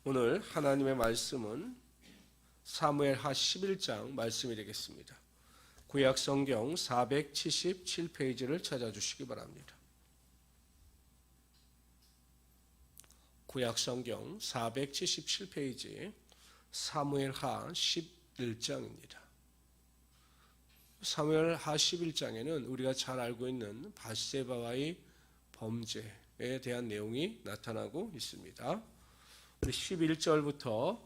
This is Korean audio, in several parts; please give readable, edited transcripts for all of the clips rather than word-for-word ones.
오늘 하나님의 말씀은 사무엘하 11장 말씀이 되겠습니다. 구약 성경 477페이지를 찾아주시기 바랍니다. 구약 성경 477페이지 사무엘하 11장입니다. 사무엘하 11장에는 우리가 잘 알고 있는 밧세바와의 범죄에 대한 내용이 나타나고 있습니다. 11절부터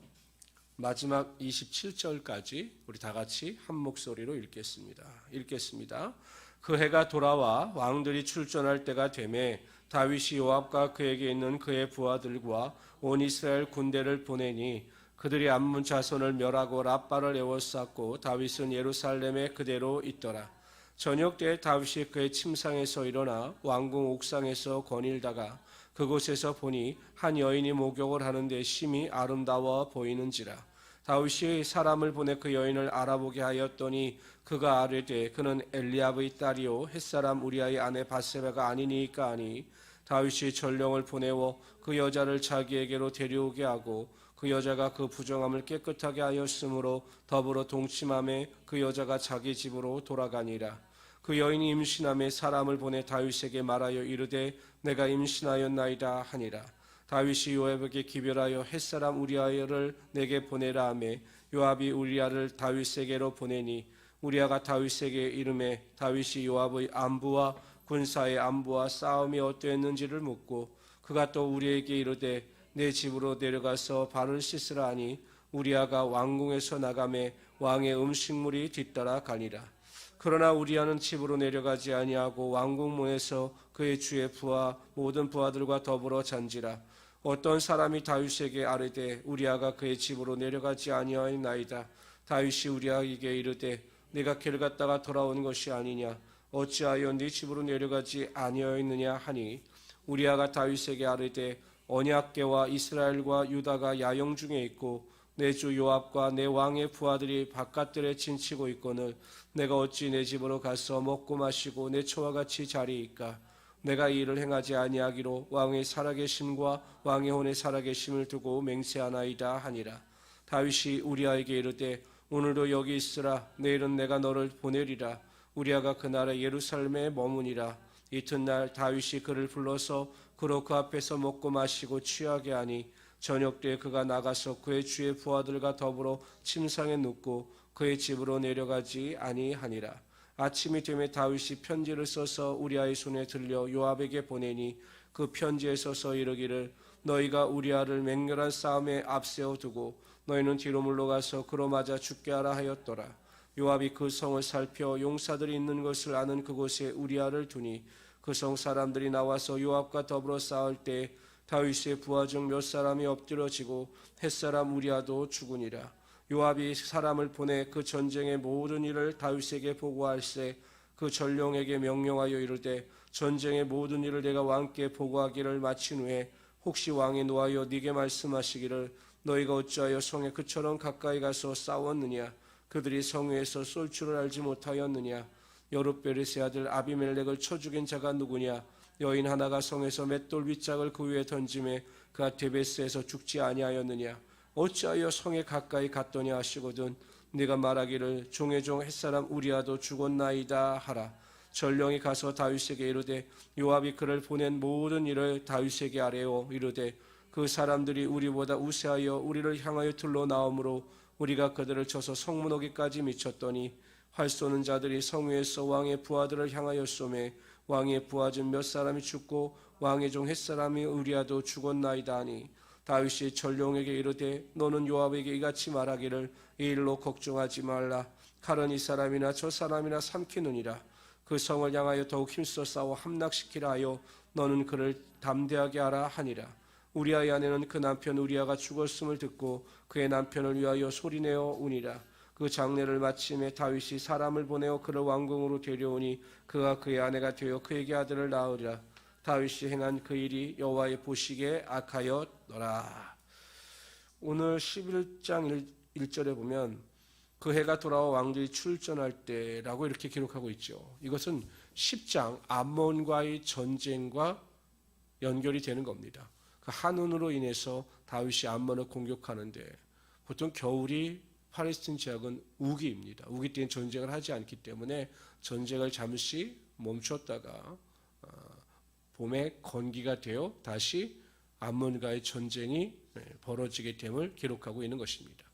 마지막 27절까지 우리 다 같이 한 목소리로 읽겠습니다. 그 해가 돌아와 왕들이 출전할 때가 되매 다윗이 요압과 그에게 있는 그의 부하들과 온 이스라엘 군대를 보내니 그들이 암몬 자손을 멸하고 랍바를 에워쌌고 다윗은 예루살렘에 그대로 있더라. 저녁 때 다윗이 그의 침상에서 일어나 왕궁 옥상에서 거닐다가 그곳에서 보니 한 여인이 목욕을 하는데 심히 아름다워 보이는지라. 다윗이 사람을 보내 그 여인을 알아보게 하였더니 그가 아뢰되 그는 엘리압의 딸이요 햇사람 우리아의 아내 밧세바가 아니니까 하니 다윗이 전령을 보내어 그 여자를 자기에게로 데려오게 하고 그 여자가 그 부정함을 깨끗하게 하였으므로 더불어 동침함에 그 여자가 자기 집으로 돌아가니라. 그 여인이 임신함에 사람을 보내 다윗에게 말하여 이르되 내가 임신하였나이다 하니라. 다윗이 요압에게 기별하여 햇사람 우리아를 내게 보내라 하매 요압이 우리아를 다윗에게로 보내니 우리아가 다윗에게 이르매 다윗이 요압의 안부와 군사의 안부와 싸움이 어떠했는지를 묻고 그가 또 우리에게 이르되 내 집으로 내려가서 발을 씻으라 하니 우리아가 왕궁에서 나가매 왕의 음식물이 뒤따라 가니라. 그러나 우리아는 집으로 내려가지 아니하고 왕궁문에서 그의 주의 부하 모든 부하들과 더불어 잔지라. 어떤 사람이 다윗에게 아뢰되 우리아가 그의 집으로 내려가지 아니하였나이다. 다윗이 우리아에게 이르되 네가 길 갔다가 돌아온 것이 아니냐 어찌하여 네 집으로 내려가지 아니하였느냐 하니 우리아가 다윗에게 아뢰되 언약궤와 이스라엘과 유다가 야영 중에 있고 내 주 요압과 내 왕의 부하들이 바깥들에 진치고 있거늘 내가 어찌 내 집으로 가서 먹고 마시고 내 초와 같이 자리이까. 내가 이 일을 행하지 아니하기로 왕의 살아계심과 왕의 혼의 살아계심을 두고 맹세하나이다 하니라. 다윗이 우리아에게 이르되 오늘도 여기 있으라. 내일은 내가 너를 보내리라. 우리아가 그날에 예루살렘에 머무니라. 이튿날 다윗이 그를 불러서 그로 그 앞에서 먹고 마시고 취하게 하니 저녁 때 그가 나가서 그의 주의 부하들과 더불어 침상에 눕고 그의 집으로 내려가지 아니하니라. 아침이 되매 다윗이 편지를 써서 우리아의 손에 들려 요압에게 보내니 그 편지에 써서 이르기를 너희가 우리아를 맹렬한 싸움에 앞세워 두고 너희는 뒤로 물러가서 그로 맞아 죽게 하라 하였더라. 요압이 그 성을 살펴 용사들이 있는 것을 아는 그곳에 우리아를 두니 그 성 사람들이 나와서 요압과 더불어 싸울 때 다윗의 부하 중 몇 사람이 엎드러지고 햇사람 우리아도 죽으니라. 요압이 사람을 보내 그 전쟁의 모든 일을 다윗에게 보고할세 그 전령에게 명령하여 이르되 전쟁의 모든 일을 내가 왕께 보고하기를 마친 후에 혹시 왕이 노하여 네게 말씀하시기를 너희가 어찌하여 성에 그처럼 가까이 가서 싸웠느냐 그들이 성 위에서 쏠 줄을 알지 못하였느냐 여룻베릿의 아들 아비멜렉을 쳐 죽인 자가 누구냐 여인 하나가 성에서 맷돌 윗짝을 그 위에 던짐에 그가 데베스에서 죽지 아니하였느냐 어찌하여 성에 가까이 갔더냐 하시거든 네가 말하기를 종의 종 햇사람 우리아도 죽었나이다 하라. 전령이 가서 다윗에게 이르되 요압이 그를 보낸 모든 일을 다윗에게 아뢰어 이르되 그 사람들이 우리보다 우세하여 우리를 향하여 들러 나오므로 우리가 그들을 쳐서 성문 오기까지 미쳤더니 활 쏘는 자들이 성 위에서 왕의 부하들을 향하여 쏘매 왕의 부하 중 몇 사람이 죽고 왕의 종 햇사람이 우리아도 죽었나이다 하니 다윗이 전령에게 이르되 너는 요압에게 이같이 말하기를 이 일로 걱정하지 말라. 칼은 이 사람이나 저 사람이나 삼키느니라. 그 성을 향하여 더욱 힘써 싸워 함락시키라 하여 너는 그를 담대하게 하라 하니라. 우리아의 아내는 그 남편 우리아가 죽었음을 듣고 그의 남편을 위하여 소리내어 우니라. 그 장례를 마침에 다윗이 사람을 보내어 그를 왕궁으로 데려오니 그가 그의 아내가 되어 그에게 아들을 낳으리라. 다윗이 행한 그 일이 여호와의 보시기에 악하였더라. 오늘 11장 1절에 보면 그 해가 돌아와 왕들이 출전할 때라고 이렇게 기록하고 있죠. 이것은 10장 암몬과의 전쟁과 연결이 되는 겁니다. 그 한운으로 인해서 다윗이 암몬을 공격하는데 보통 겨울이 팔레스틴 지역은 우기입니다. 우기 때는 전쟁을 하지 않기 때문에 전쟁을 잠시 멈췄다가 봄에 건기가 되어 다시 암몬과의 전쟁이 벌어지게 됨을 기록하고 있는 것입니다.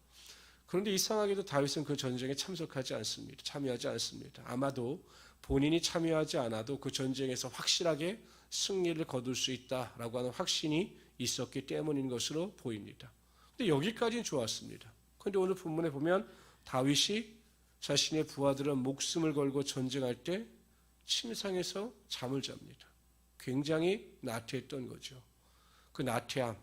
그런데 이상하게도 다윗은 그 전쟁에 참석하지 않습니다. 참여하지 않습니다. 아마도 본인이 참여하지 않아도 그 전쟁에서 확실하게 승리를 거둘 수 있다라고 하는 확신이 있었기 때문인 것으로 보입니다. 근데 여기까지는 좋았습니다. 그런데 오늘 본문에 보면 다윗이 자신의 부하들은 목숨을 걸고 전쟁할 때 침상에서 잠을 잡니다. 굉장히 나태했던 거죠. 그 나태함,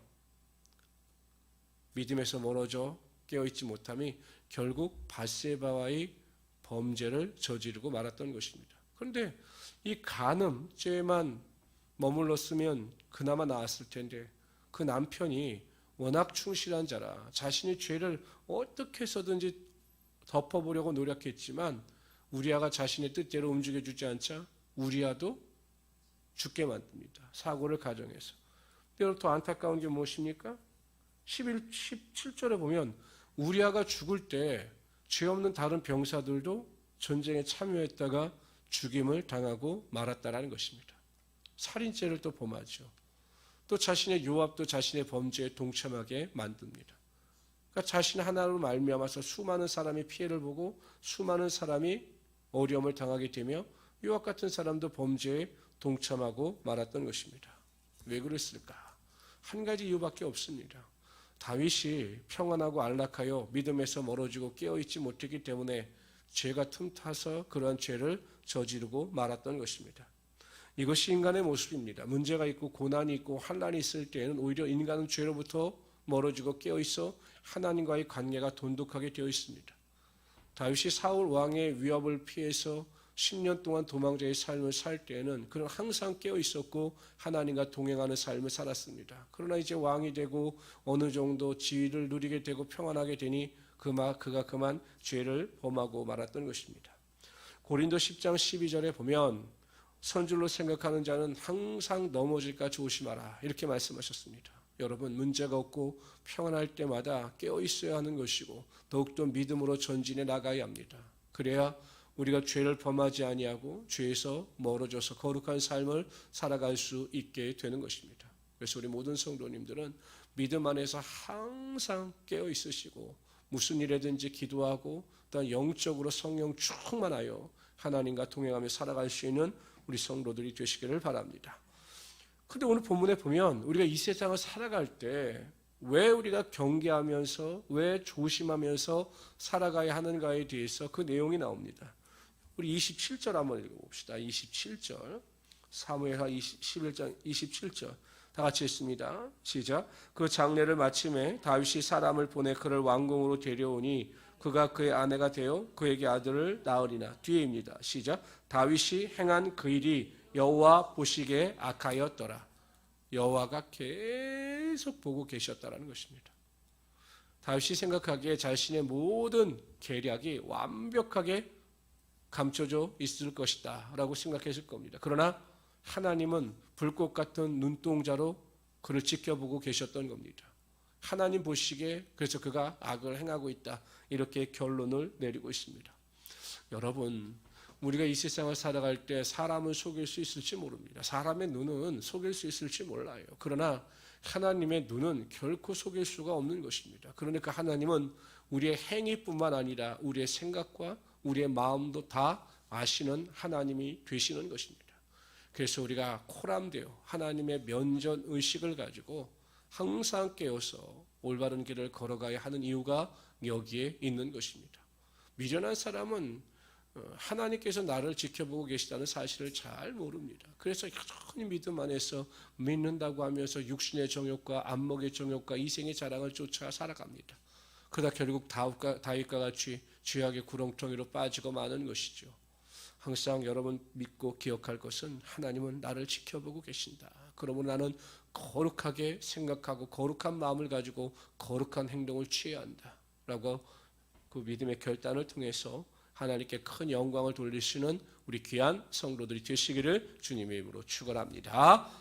믿음에서 멀어져 깨어있지 못함이 결국 밧세바와의 범죄를 저지르고 말았던 것입니다. 그런데 이 간음죄만 머물렀으면 그나마 나았을 텐데 그 남편이 워낙 충실한 자라 자신의 죄를 어떻게 해서든지 덮어보려고 노력했지만 우리아가 자신의 뜻대로 움직여주지 않자 우리아도 죽게 만듭니다. 사고를 가정해서. 여러분 더 안타까운 게 무엇입니까? 17절에 보면 우리아가 죽을 때 죄 없는 다른 병사들도 전쟁에 참여했다가 죽임을 당하고 말았다라는 것입니다. 살인죄를 또 범하죠. 또 자신의 요압도 자신의 범죄에 동참하게 만듭니다. 그러니까 자신 하나로 말미암아서 수많은 사람이 피해를 보고 수많은 사람이 어려움을 당하게 되며 요압 같은 사람도 범죄에 동참하고 말았던 것입니다. 왜 그랬을까? 한 가지 이유밖에 없습니다. 다윗이 평안하고 안락하여 믿음에서 멀어지고 깨어있지 못했기 때문에 죄가 틈타서 그러한 죄를 저지르고 말았던 것입니다. 이것이 인간의 모습입니다. 문제가 있고 고난이 있고 환난이 있을 때에는 오히려 인간은 죄로부터 멀어지고 깨어있어 하나님과의 관계가 돈독하게 되어 있습니다. 다윗이 사울 왕의 위협을 피해서 10년 동안 도망자의 삶을 살 때에는 그는 항상 깨어있었고 하나님과 동행하는 삶을 살았습니다. 그러나 이제 왕이 되고 어느 정도 지위를 누리게 되고 평안하게 되니 그가 그만 죄를 범하고 말았던 것입니다. 고린도 10장 12절에 보면 선줄로 생각하는 자는 항상 넘어질까 조심하라 이렇게 말씀하셨습니다. 여러분 문제가 없고 평안할 때마다 깨어있어야 하는 것이고 더욱더 믿음으로 전진해 나가야 합니다. 그래야 우리가 죄를 범하지 아니하고 죄에서 멀어져서 거룩한 삶을 살아갈 수 있게 되는 것입니다. 그래서 우리 모든 성도님들은 믿음 안에서 항상 깨어 있으시고 무슨 일에든지 기도하고 또한 영적으로 성령 충만하여 하나님과 동행하며 살아갈 수 있는 우리 성도들이 되시기를 바랍니다. 그런데 오늘 본문에 보면 우리가 이 세상을 살아갈 때 왜 우리가 경계하면서 왜 조심하면서 살아가야 하는가에 대해서 그 내용이 나옵니다. 우리 27절 한번 읽어봅시다. 27절 사무엘하 11장 27절 다 같이 읽습니다. 시작. 그 장례를 마침에 다윗이 사람을 보내 그를 왕궁으로 데려오니 그가 그의 아내가 되어 그에게 아들을 낳으리나. 뒤에입니다. 시작. 다윗이 행한 그 일이 여호와 보시기에 악하였더라. 여호와가 계속 보고 계셨다라는 것입니다. 다윗이 생각하기에 자신의 모든 계략이 완벽하게 감춰져 있을 것이다 라고 생각했을 겁니다. 그러나 하나님은 불꽃 같은 눈동자로 그를 지켜보고 계셨던 겁니다. 하나님 보시기에 그래서 그가 악을 행하고 있다 이렇게 결론을 내리고 있습니다. 여러분 우리가 이 세상을 살아갈 때 사람을 속일 수 있을지 모릅니다. 사람의 눈은 속일 수 있을지 몰라요. 그러나 하나님의 눈은 결코 속일 수가 없는 것입니다. 그러니까 하나님은 우리의 행위뿐만 아니라 우리의 생각과 우리의 마음도 다 아시는 하나님이 되시는 것입니다. 그래서 우리가 코람되어 하나님의 면전 의식을 가지고 항상 깨어서 올바른 길을 걸어가야 하는 이유가 여기에 있는 것입니다. 미련한 사람은 하나님께서 나를 지켜보고 계시다는 사실을 잘 모릅니다. 그래서 여전히 믿음 안에서 믿는다고 하면서 육신의 정욕과 안목의 정욕과 이생의 자랑을 쫓아 살아갑니다. 그러다 결국 다윗과 같이 죄악의 구렁텅이로 빠지고 마는 것이죠. 항상 여러분 믿고 기억할 것은 하나님은 나를 지켜보고 계신다. 그러므로 나는 거룩하게 생각하고 거룩한 마음을 가지고 거룩한 행동을 취해야 한다 라고 그 믿음의 결단을 통해서 하나님께 큰 영광을 돌리시는 우리 귀한 성도들이 되시기를 주님의 이름으로 축원합니다.